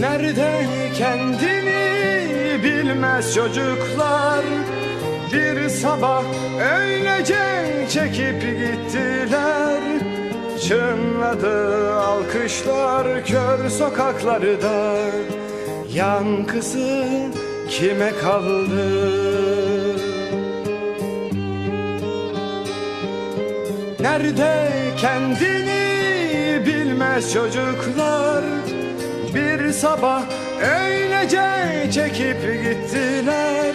Nerede kendini bilmez çocuklar, bir sabah öylece çekip gittiler. Çınladı alkışlar kör sokaklarda, yankısı kime kaldı? Nerede kendini bilmez çocuklar, bir sabah öylece çekip gittiler.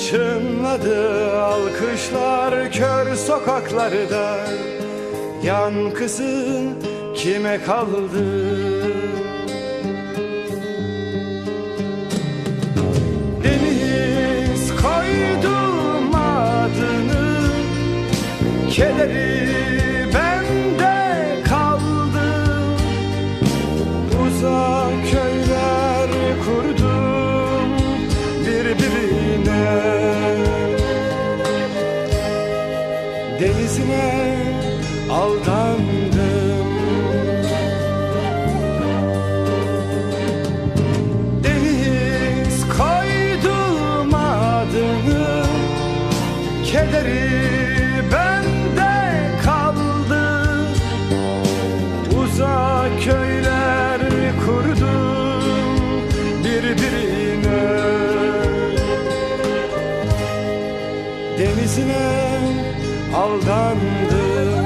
Çınladı alkışlar kör sokaklarda, yankısı kime kaldı? Deniz koydum adını, kederi bende kaldı. Uzak köyler kurdum birbirine, denizine aldandım. Deniz koydum adını, kederi bende kaldı. Uzak köyler kurdum birbirine, denizine aldandım.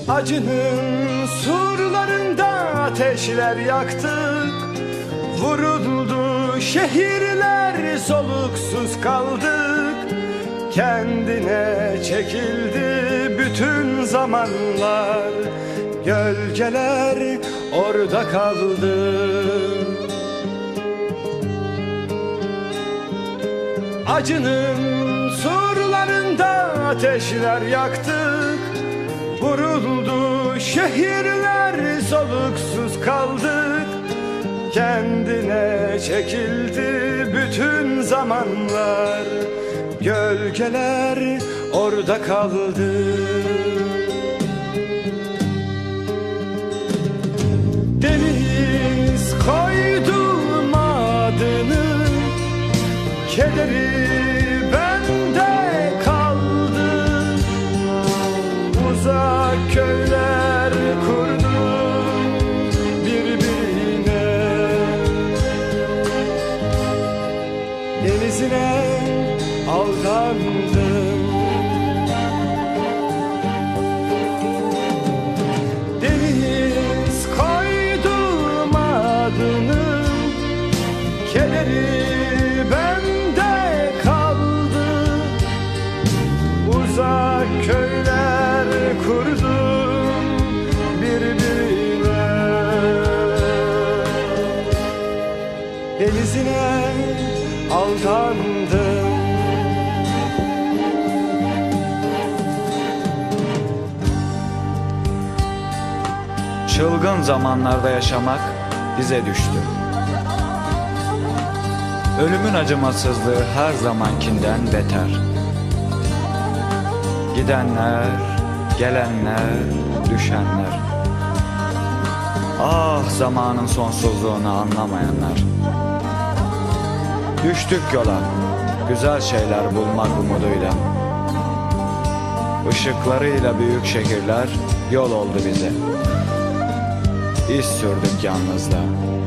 Acının surlarında ateşler yaktık, vuruldu şehirler, soluksuz kaldık. Kendine çekildi bütün zamanlar, gölgeler orada kaldı. Acının surlarında ateşler yaktık, vuruldu şehirler, soluksuz kaldık. Kendine çekildi bütün zamanlar, gölgeler orada kaldı. Deniz koydum adını, kederi bende kaldı. Uzak köyler kurdum birbirine, denizine aldandım. Deniz koydum adını, kederi bende kaldı. Uzak köyler kurdum birbirine, denizine aldandım. Çılgın zamanlarda yaşamak bize düştü. Ölümün acımasızlığı her zamankinden beter. Gidenler, gelenler, düşenler. Ah, zamanın sonsuzluğunu anlamayanlar. Düştük yola, güzel şeyler bulmak umuduyla. Işıklarıyla büyük şehirler yol oldu bize. İz sürdük yalnızlığa.